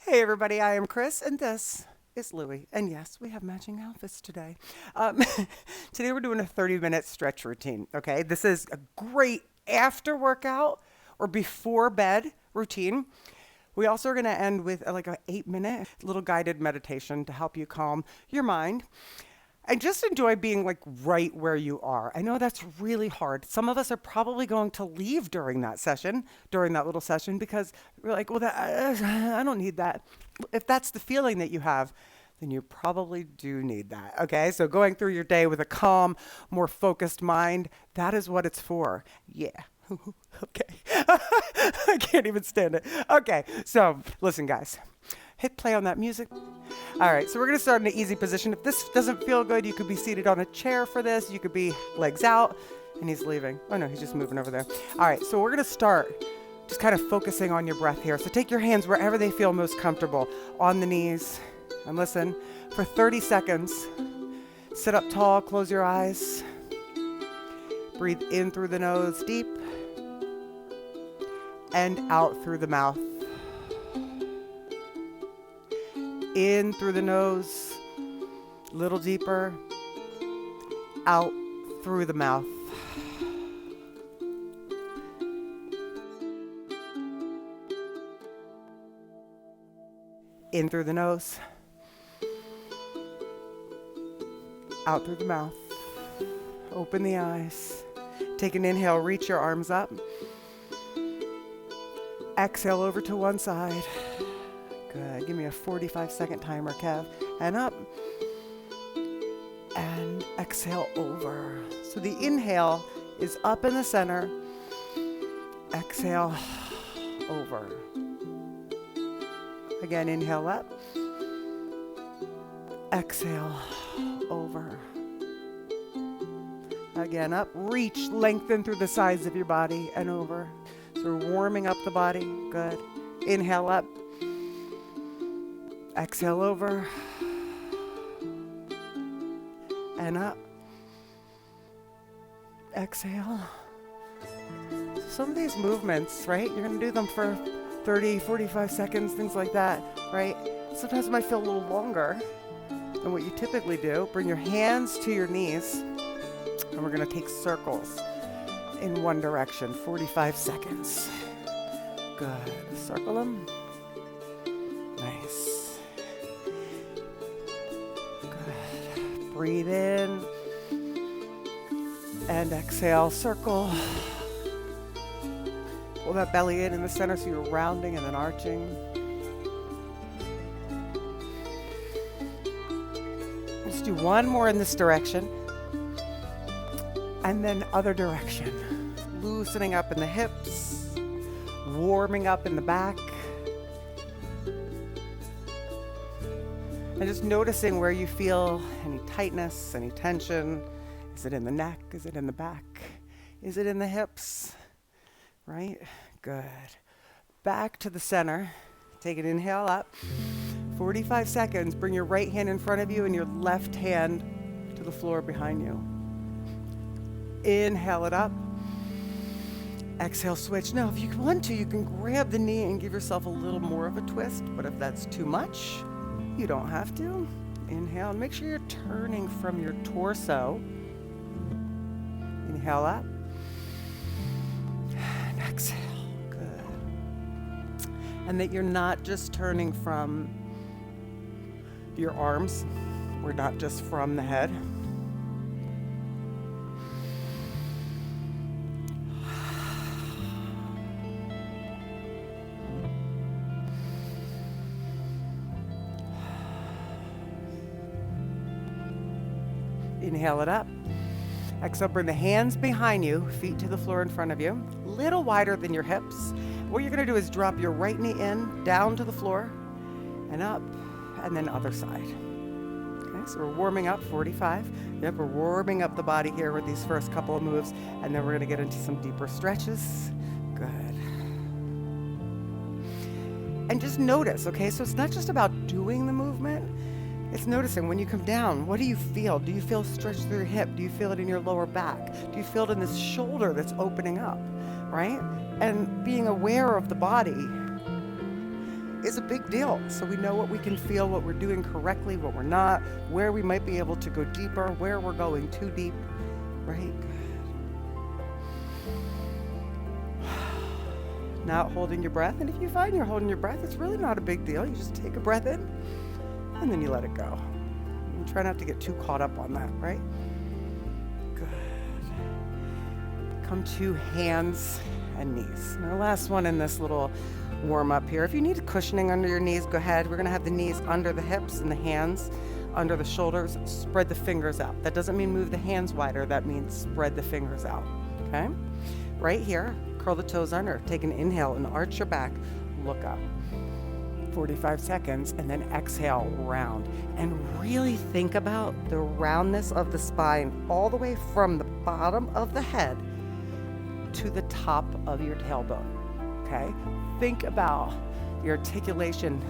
Hey everybody, I am Chris and this is Louie. And yes, we have matching outfits today. Um, Today we're doing a 30-minute stretch routine, okay? This is a great after workout or before bed routine. We also are going to end with like a 8-minute little guided meditation to help you calm your mind. And just enjoy being like right where you are. I know that's really hard. Some of us are probably going to leave during that session, during that little session, because we're like, well, I don't need that. If that's the feeling that you have, then you probably do need that. Okay, so going through your day with a calm, more focused mind, that is what it's for. Yeah. Okay. I can't even stand it. Okay, so listen, guys. Hit play on that music. All right, so we're gonna start in an easy position. If this doesn't feel good, you could be seated on a chair for this. You could be legs out, and he's leaving. Oh no, he's just moving over there. All right, so we're gonna start just kind of focusing on your breath here. So take your hands wherever they feel most comfortable, on the knees, and listen for 30 seconds. Sit up tall, close your eyes. Breathe in through the nose deep, and out through the mouth. In through the nose, a little deeper, out through the mouth. In through the nose, out through the mouth. Open the eyes. Take an inhale, reach your arms up. Exhale over to one side. Good. Give me a 45-second timer, Kev. And up. And exhale over. So the inhale is up in the center. Exhale over. Again, inhale up. Exhale over. Again, up. Reach, lengthen through the sides of your body and over. So we're warming up the body. Good. Inhale up. Exhale over and up. Exhale. Some of these movements, right? You're going to do them for 30, 45 seconds, things like that, right? Sometimes it might feel a little longer than what you typically do. Bring your hands to your knees, and we're going to take circles in one direction, 45 seconds. Good. Circle them. Nice. Breathe in and exhale, circle. Pull that belly in the center so you're rounding and then arching. Let's do one more in this direction and then other direction. Loosening up in the hips, warming up in the back. And just noticing where you feel any tightness, any tension. Is it in the neck? Is it in the back? Is it in the hips? Right? Good. Back to the center. Take an inhale up. 45 seconds. Bring your right hand in front of you and your left hand to the floor behind you. Inhale it up. Exhale, switch. Now, if you want to, you can grab the knee and give yourself a little more of a twist. But if that's too much, you don't have to. Inhale. Make sure you're turning from your torso. Inhale up. And exhale. Good. And that you're not just turning from your arms. We're not just from the head. Inhale it up. Exhale, bring the hands behind you, feet to the floor in front of you, a little wider than your hips. What you're going to do is drop your right knee in, down to the floor, and up, and then other side. Okay, so we're warming up, 45. Yep, we're warming up the body here with these first couple of moves, and then we're going to get into some deeper stretches. Good. And just notice, okay? So it's not just about doing the movement. It's noticing when you come down, what do you feel? Do you feel stretched through your hip? Do you feel it in your lower back? Do you feel it in this shoulder that's opening up, right? And being aware of the body is a big deal. So we know what we can feel, what we're doing correctly, what we're not, where we might be able to go deeper, where we're going too deep, right? Not holding your breath. And if you find you're holding your breath, it's really not a big deal. You just take a breath in and then you let it go. And try not to get too caught up on that, right? Good. Come to hands and knees. And our last one in this little warm up here. If you need cushioning under your knees, go ahead. We're going to have the knees under the hips and the hands under the shoulders. Spread the fingers out. That doesn't mean move the hands wider. That means spread the fingers out. Okay? Right here, curl the toes under. Take an inhale and arch your back. Look up. 45 seconds, and then exhale, round. And really think about the roundness of the spine all the way from the bottom of the head to the top of your tailbone. Okay? Think about the articulation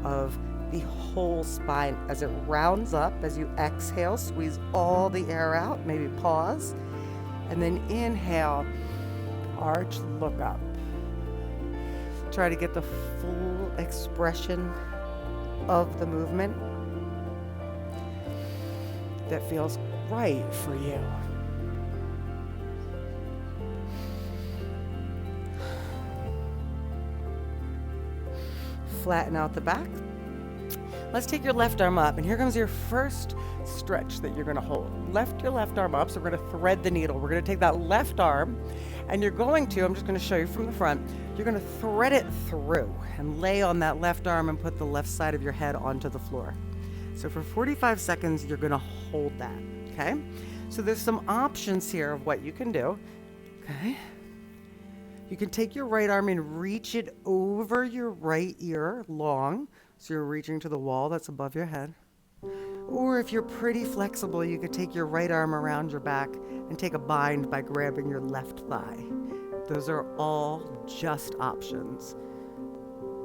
of the whole spine as it rounds up. As you exhale, squeeze all the air out, maybe pause, and then inhale, arch, look up. Try to get the full expression of the movement that feels right for you. Flatten out the back. Let's take your left arm up, and here comes your first stretch that you're going to hold. Lift your left arm up, so we're going to thread the needle. We're going to take that left arm, and you're going to, I'm just going to show you from the front, you're going to thread it through and lay on that left arm and put the left side of your head onto the floor. So for 45 seconds, you're going to hold that, okay? So there's some options here of what you can do, okay? You can take your right arm and reach it over your right ear long. So you're reaching to the wall that's above your head. Or if you're pretty flexible, you could take your right arm around your back and take a bind by grabbing your left thigh. Those are all just options.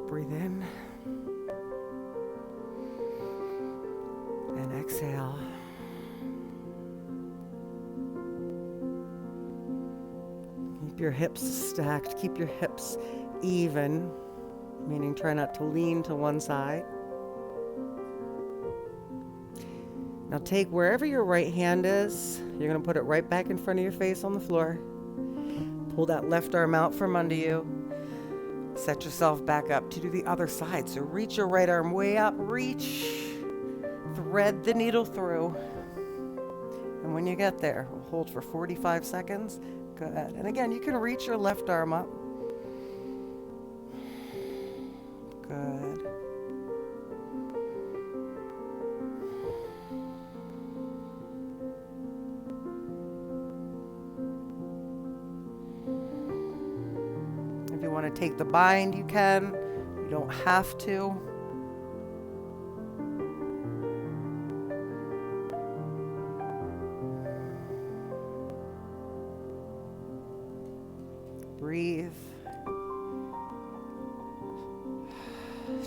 Breathe in. And exhale. Keep your hips stacked. Keep your hips even, meaning try not to lean to one side. Now take wherever your right hand is, you're going to put it right back in front of your face on the floor. Pull that left arm out from under you. Set yourself back up to do the other side. So reach your right arm way up, reach, thread the needle through. And when you get there, we'll hold for 45 seconds. Good. And again, you can reach your left arm up. Good. If you want to take the bind, you can. You don't have to. Breathe.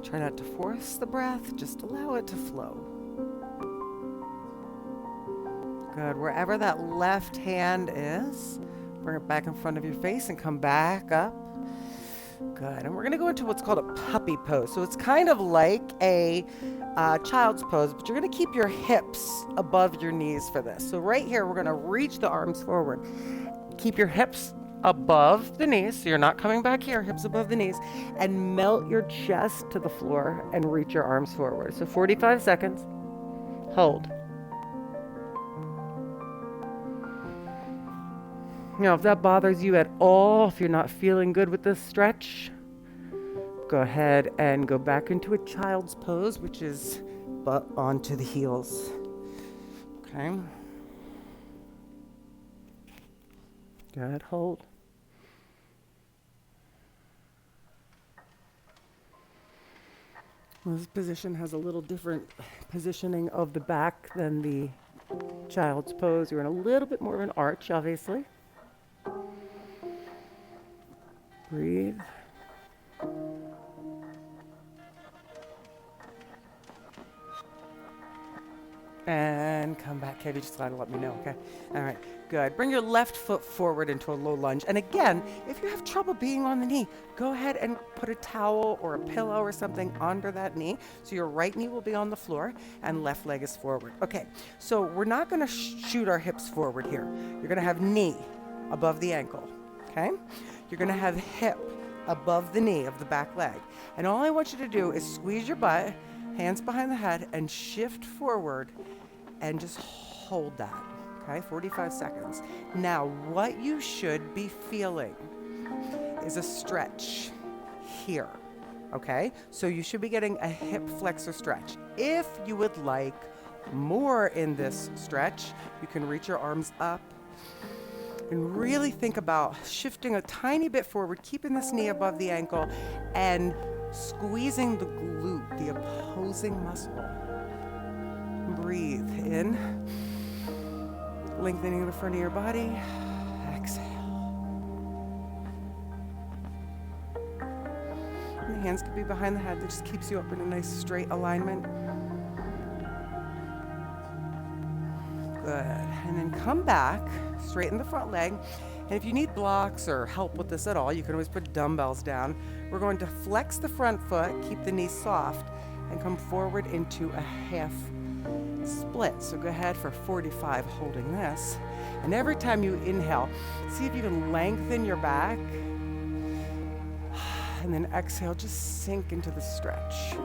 Try not to force the breath, just allow it to flow. Good. Wherever that left hand is, bring it back in front of your face and come back up. Good. And we're going to go into what's called a puppy pose. So it's kind of like a child's pose, but you're going to keep your hips above your knees for this. So right here, we're going to reach the arms forward. Keep your hips above the knees, so you're not coming back here, hips above the knees, and melt your chest to the floor and reach your arms forward. So 45 seconds. Hold. Now, if that bothers you at all, if you're not feeling good with this stretch, go ahead and go back into a child's pose, which is butt onto the heels. Okay. Good. Hold. Well, this position has a little different positioning of the back than the child's pose. You're in a little bit more of an arch, obviously. Breathe. And come back, Kev. You just gotta let me know, okay? All right, good. Bring your left foot forward into a low lunge. And again, if you have trouble being on the knee, go ahead and put a towel or a pillow or something under that knee. So your right knee will be on the floor and left leg is forward. Okay, so we're not gonna shoot our hips forward here. You're gonna have knee above the ankle, okay? You're gonna have hip above the knee of the back leg. And all I want you to do is squeeze your butt, hands behind the head, and shift forward and just hold that, okay? 45 seconds. Now, what you should be feeling is a stretch here, okay? So you should be getting a hip flexor stretch. If you would like more in this stretch, you can reach your arms up and really think about shifting a tiny bit forward, keeping this knee above the ankle, and squeezing the glute, the opposing muscle. Breathe in, lengthening the front of your body. Exhale. And the hands could be behind the head. That just keeps you up in a nice straight alignment. Good. And then come back, straighten the front leg. And if you need blocks or help with this at all, you can always put dumbbells down. We're going to flex the front foot, keep the knee soft, and come forward into a half split. So go ahead for 45 holding this. And every time you inhale, see if you can lengthen your back. And then exhale, just sink into the stretch.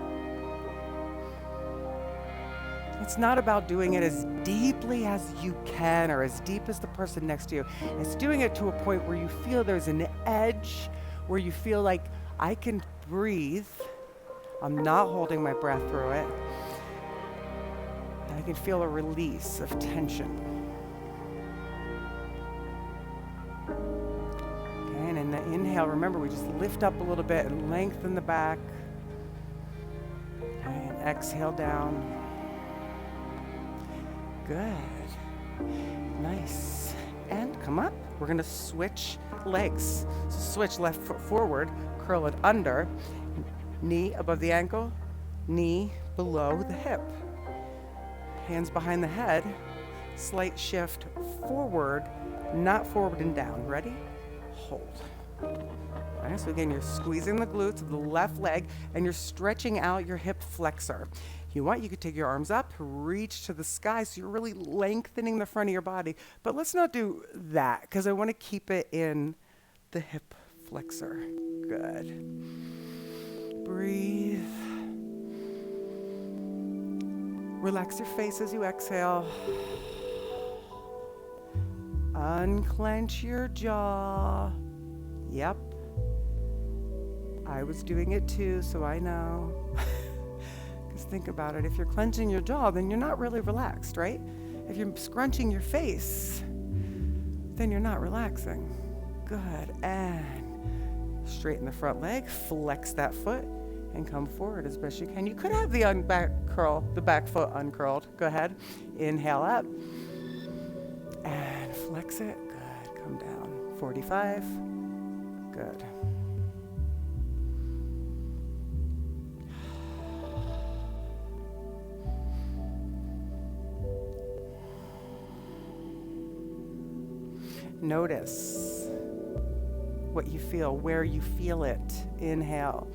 It's not about doing it as deeply as you can or as deep as the person next to you. It's doing it to a point where you feel there's an edge, where you feel like I can breathe. I'm not holding my breath through it. And I can feel a release of tension. Okay, and in the inhale, remember, we just lift up a little bit and lengthen the back. Okay, and exhale down. Good. Nice. And come up. We're going to switch legs. So switch left foot forward, curl it under, knee above the ankle, knee below the hip. Hands behind the head, slight shift forward, not forward and down. Ready? Hold. All right, so again, you're squeezing the glutes of the left leg and you're stretching out your hip flexor. If you want, you could take your arms up, reach to the sky, so you're really lengthening the front of your body. But let's not do that, because I want to keep it in the hip flexor. Good. Breathe. Relax your face as you exhale. Unclench your jaw. Yep. I was doing it too, so I know. Think about it. If you're clenching your jaw, then you're not really relaxed, right? If you're scrunching your face, then you're not relaxing. Good. And straighten the front leg, flex that foot, and come forward as best you can. You could have the back foot uncurled. Go ahead. Inhale up. And flex it. Good. Come down. 45. Good. Notice what you feel, where you feel it. Inhale.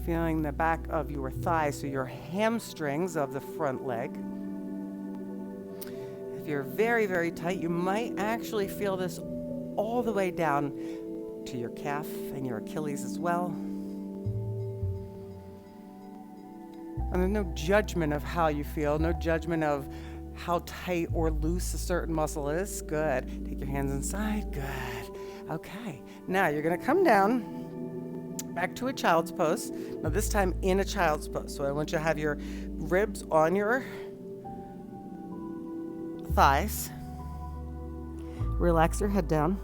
Feeling the back of your thigh, so your hamstrings of the front leg. If you're very, very tight, you might actually feel this all the way down to your calf and your Achilles as well. And there's no judgment of how you feel, no judgment of how tight or loose a certain muscle is. Good. Take your hands inside. Good. Okay. Now you're going to come down back to a child's pose. Now this time in a child's pose. So I want you to have your ribs on your thighs. Relax your head down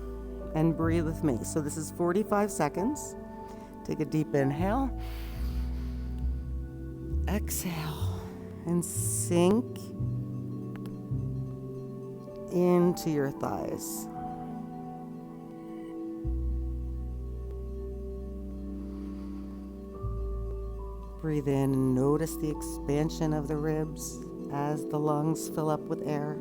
and breathe with me. So this is 45 seconds. Take a deep inhale. Exhale and sink into your thighs. Breathe in and notice the expansion of the ribs as the lungs fill up with air.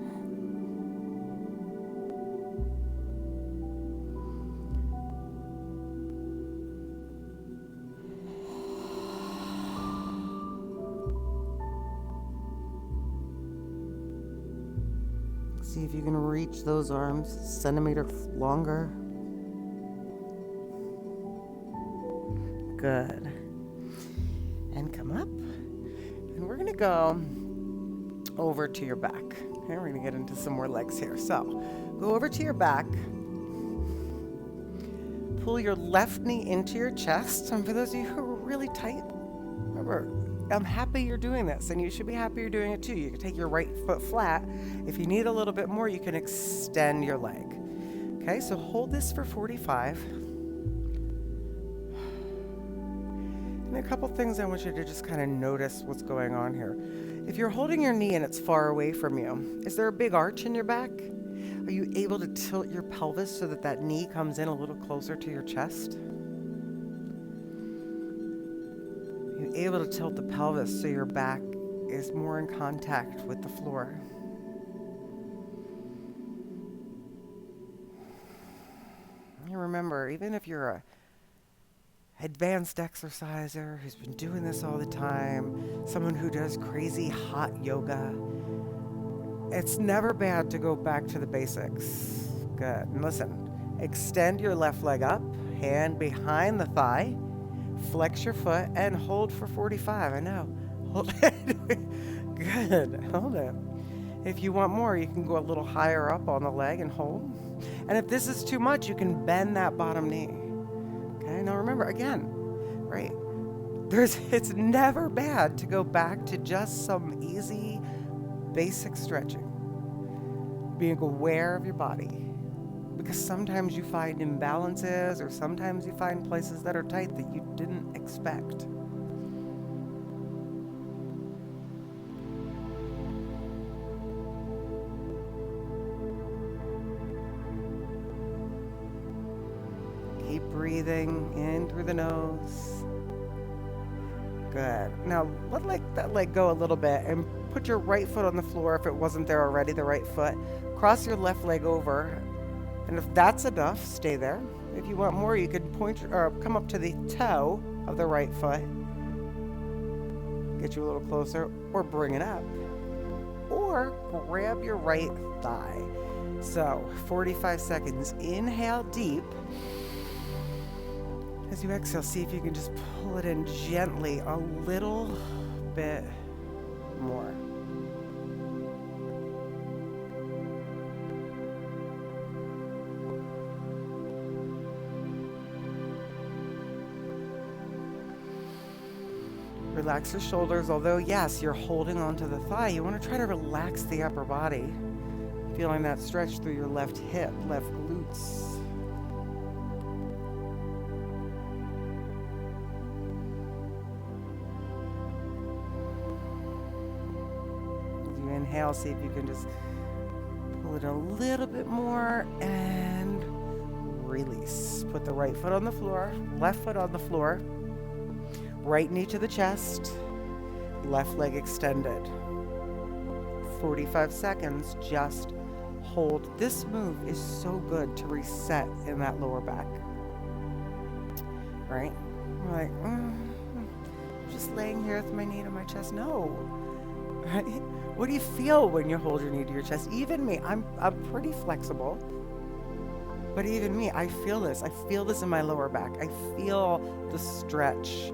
See if you can reach those arms a centimeter longer. Good. And come up. And we're going to go over to your back. Okay, we're going to get into some more legs here. So go over to your back. Pull your left knee into your chest. And for those of you who are really tight, remember, I'm happy you're doing this, and you should be happy you're doing it too. You can take your right foot flat. If you need a little bit more, you can extend your leg. Okay, so hold this for 45. And a couple things I want you to just kind of notice what's going on here. If you're holding your knee and it's far away from you, is there a big arch in your back? Are you able to tilt your pelvis so that that knee comes in a little closer to your chest? You're able to tilt the pelvis so your back is more in contact with the floor. And remember, even if you're a advanced exerciser who's been doing this all the time, someone who does crazy hot yoga, it's never bad to go back to the basics. Good. And listen, extend your left leg up, hand behind the thigh, flex your foot, and hold for 45. I know. Hold it. Good. Hold it. If you want more, you can go a little higher up on the leg and hold. And if this is too much, you can bend that bottom knee. Okay, now remember, again, right, it's never bad to go back to just some easy, basic stretching. Being aware of your body. Because sometimes you find imbalances, or sometimes you find places that are tight that you didn't expect. Keep breathing in through the nose. Good. Now let that leg go a little bit and put your right foot on the floor if it wasn't there already, the right foot. Cross your left leg over. And if that's enough, stay there. If you want more, you could come up to the toe of the right foot. Get you a little closer, or bring it up. Or grab your right thigh. So 45 seconds. Inhale deep. As you exhale, see if you can just pull it in gently a little bit more. Relax your shoulders, although yes, you're holding onto the thigh. You want to try to relax the upper body, feeling that stretch through your left hip, left glutes. As you inhale, see if you can just pull it a little bit more and release. Put the right foot on the floor, left foot on the floor. Right knee to the chest, left leg extended. 45 seconds, just hold. This move is so good to reset in that lower back. Right? We're like, just laying here with my knee to my chest. No. Right? What do you feel when you hold your knee to your chest? Even me, I'm pretty flexible. But even me, I feel this. I feel this in my lower back. I feel the stretch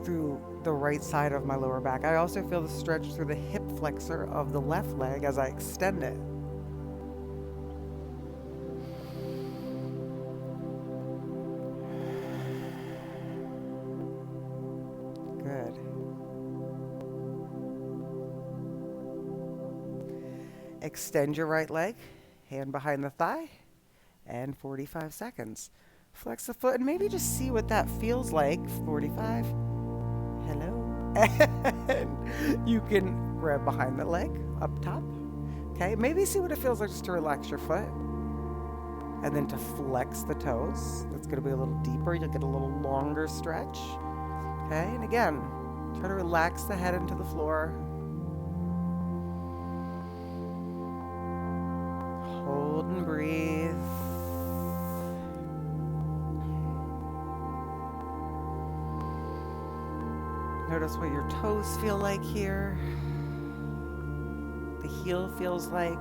through the right side of my lower back. I also feel the stretch through the hip flexor of the left leg as I extend it. Good. Extend your right leg, hand behind the thigh, and 45 seconds. Flex the foot and maybe just see what that feels like. 45. Hello. And you can grab behind the leg up top. Okay, maybe see what it feels like just to relax your foot. And then to flex the toes. That's going to be a little deeper. You'll get a little longer stretch. Okay, and again, Try to relax the head into the floor. Hold and breathe. Notice what your toes feel like here. The heel feels like.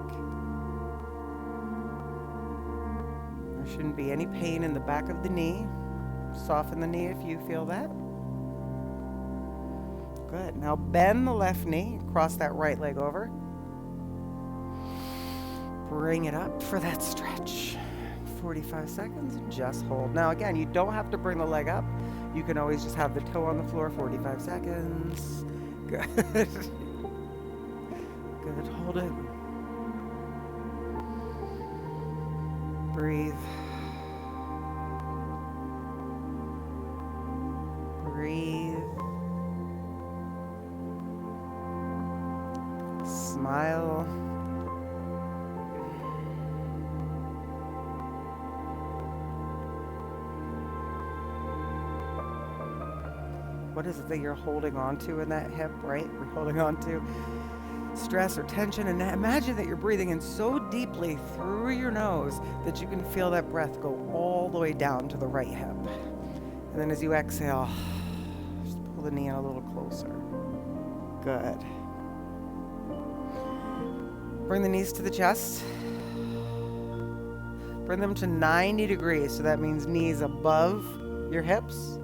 There shouldn't be any pain in the back of the knee. Soften the knee if you feel that. Good. Now bend the left knee. Cross that right leg over. Bring it up for that stretch. 45 seconds. Just hold. Now again, you don't have to bring the leg up. You can always just have the toe on the floor. 45 seconds. Good. Good. Hold it. Breathe. Breathe. Smile. What is it that you're holding on to in that hip, right? We're holding on to stress or tension, and imagine that you're breathing in so deeply through your nose that you can feel that breath go all the way down to the right hip. And then as you exhale, just pull the knee in a little closer. Good. Bring the knees to the chest. Bring them to 90 degrees, so that means knees above your hips.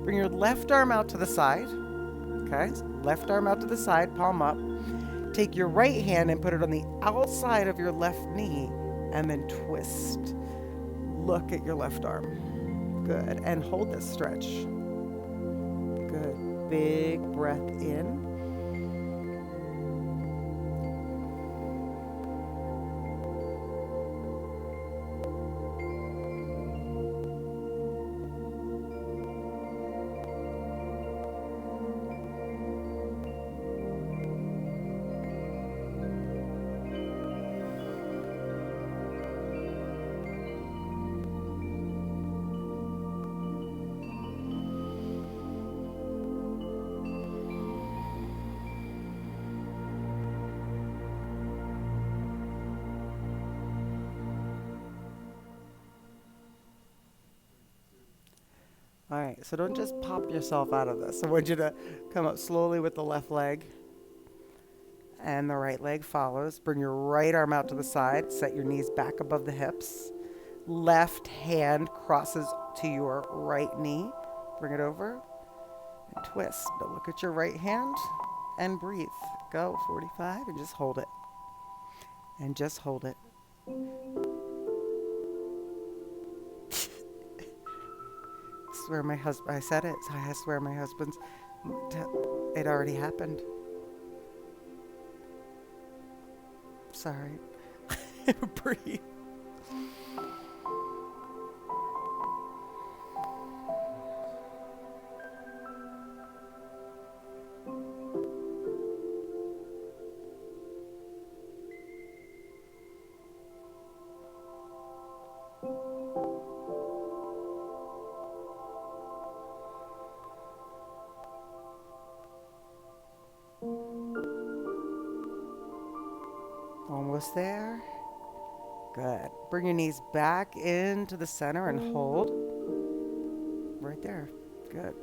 Bring your left arm out to the side. Okay, left arm out to the side, palm up. Take your right hand and put it on the outside of your left knee and then twist. Look at your left arm. Good. And hold this stretch. Good. Big breath in. All right, so don't just pop yourself out of this. I want you to come up slowly with the left leg, and the right leg follows. Bring your right arm out to the side. Set your knees back above the hips. Left hand crosses to your right knee. Bring it over and twist. Now look at your right hand and breathe. Go, 45, and just hold it. And just hold it. I swear my husband, I said it, so I swear my husband's, it already happened. Sorry. Breathe. Almost there. Good. Bring your knees back into the center and hold. Right there. Good.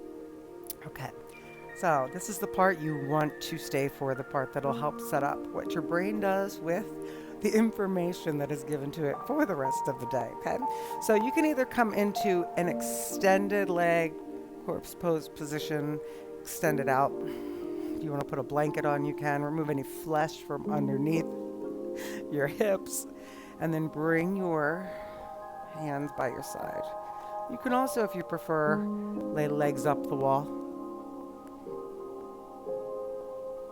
Okay. So this is the part you want to stay for, the part that'll help set up what your brain does with the information that is given to it for the rest of the day, okay? So you can either come into an extended leg, corpse pose position, extend it out. If you want to put a blanket on, you can. Remove any flesh from underneath your hips, and then bring your hands by your side. You can also, if you prefer, lay legs up the wall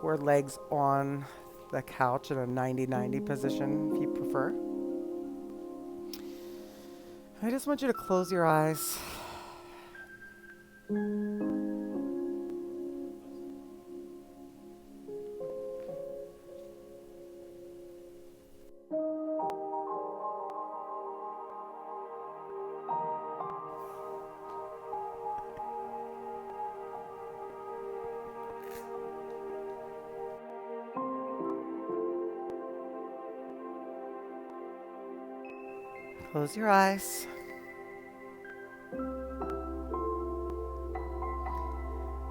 or legs on the couch in a 90-90 position if you prefer. I just want you to close your eyes. Close your eyes.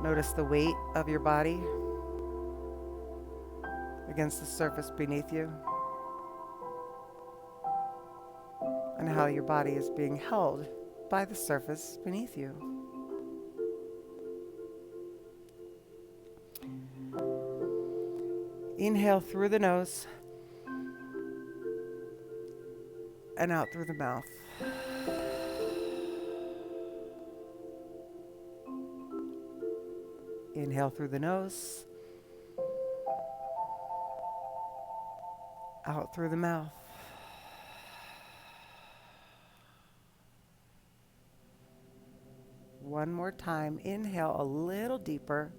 Notice the weight of your body against the surface beneath you, and how your body is being held by the surface beneath you. Inhale through the nose and out through the mouth. Inhale through the nose, out through the mouth. One more time. Inhale a little deeper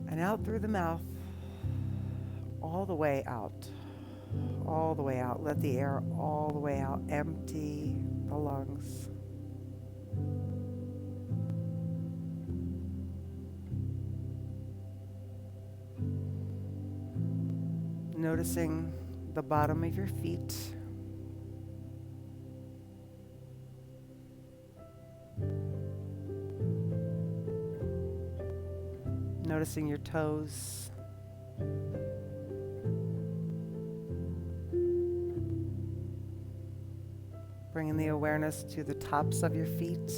and out through the mouth, all the way out. All the way out. Let the air all the way out. Empty the lungs. Noticing the bottom of your feet. Noticing your toes. Bringing the awareness to the tops of your feet.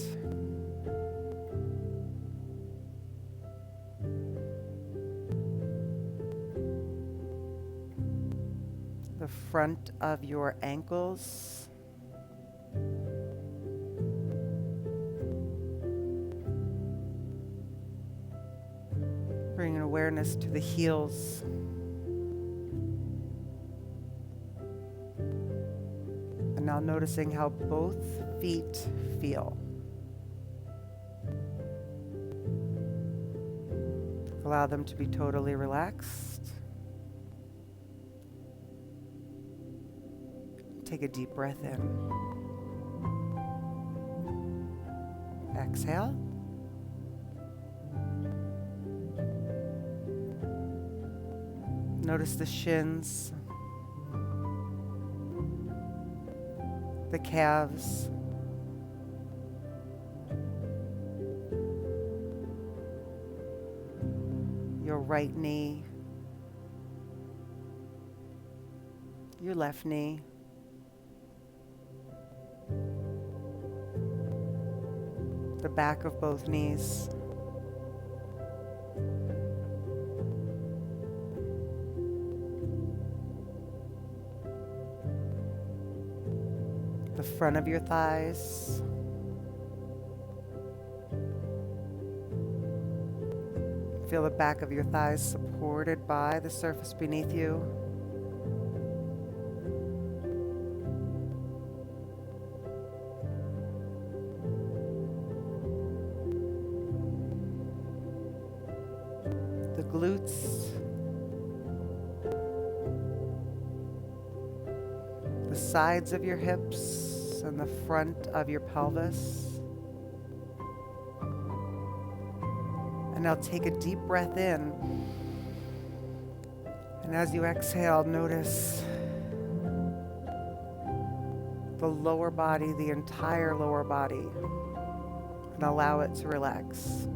The front of your ankles. Bringing awareness to the heels. And now noticing how both feet feel. Allow them to be totally relaxed. Take a deep breath in. Exhale. Notice the shins, the calves, your right knee, your left knee, the back of both knees, the front of your thighs, feel the back of your thighs supported by the surface beneath you. The glutes, the sides of your hips and the front of your pelvis. And now take a deep breath in. And as you exhale, notice the lower body, the entire lower body, and allow it to relax.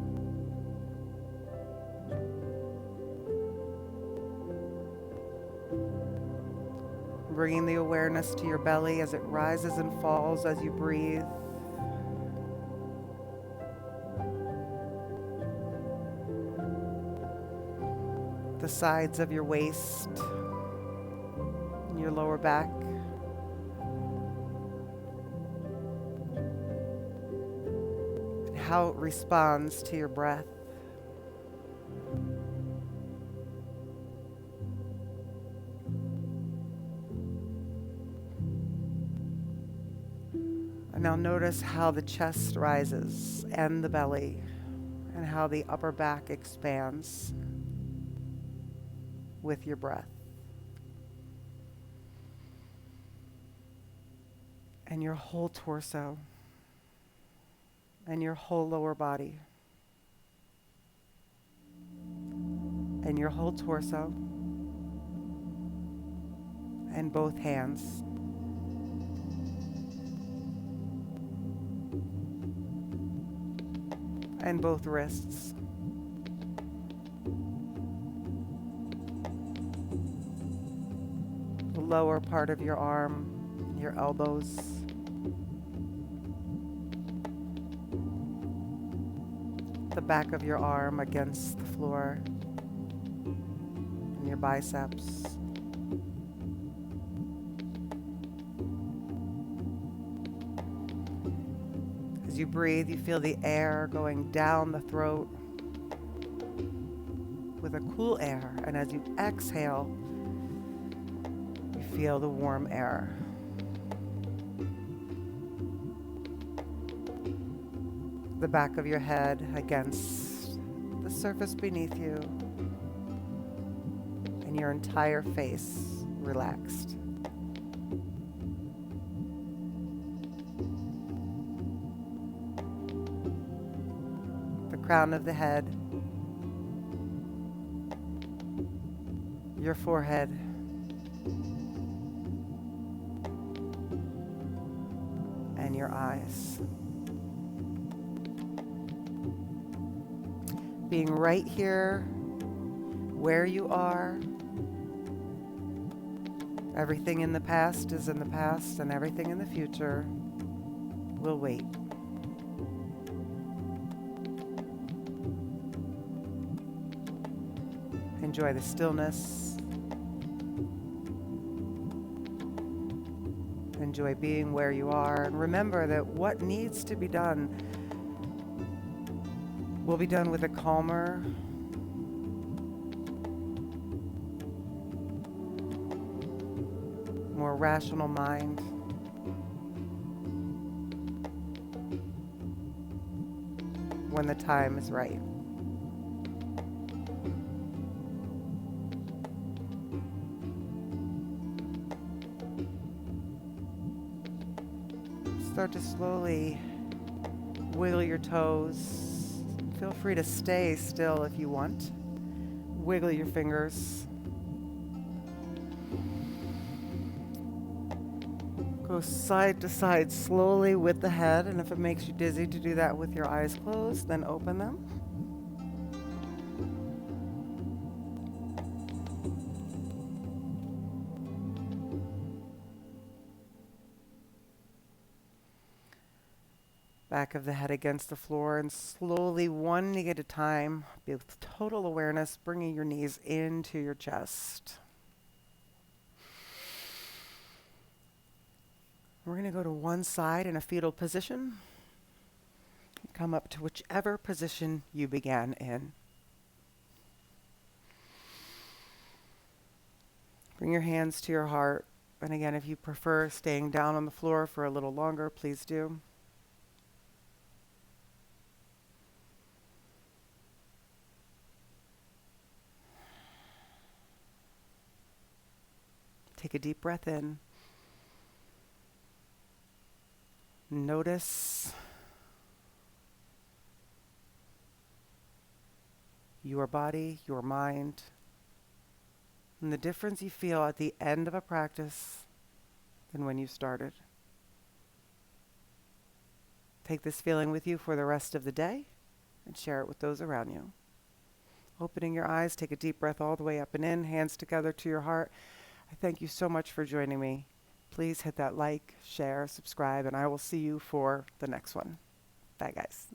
Bringing the awareness to your belly as it rises and falls as you breathe. The sides of your waist, and your lower back. And how it responds to your breath. And now notice how the chest rises and the belly, and how the upper back expands with your breath. And your whole torso, and your whole lower body, and your whole torso, and both hands. And both wrists. The lower part of your arm, your elbows. The back of your arm against the floor. And your biceps. As you breathe, you feel the air going down the throat with a cool air. And as you exhale, you feel the warm air. The back of your head against the surface beneath you. And your entire face relaxed. Crown of the head, your forehead, and your eyes. Being right here, where you are. Everything in the past is in the past, and everything in the future will wait. Enjoy the stillness. Enjoy being where you are. And remember that what needs to be done will be done with a calmer, more rational mind. When the time is right. Start to slowly wiggle your toes. Feel free to stay still if you want. Wiggle your fingers. Go side to side slowly with the head, and if it makes you dizzy to do that with your eyes closed, then open them. Back of the head against the floor, and slowly, one knee at a time, with total awareness, bringing your knees into your chest. We're going to go to one side in a fetal position. Come up to whichever position you began in. Bring your hands to your heart. And again, if you prefer staying down on the floor for a little longer, please do. Take a deep breath in. Notice your body, your mind, and the difference you feel at the end of a practice than when you started. Take this feeling with you for the rest of the day and share it with those around you. Opening your eyes, take a deep breath all the way up and in, hands together to your heart. I thank you so much for joining me. Please hit that like, share, subscribe, and I will see you for the next one. Bye, guys.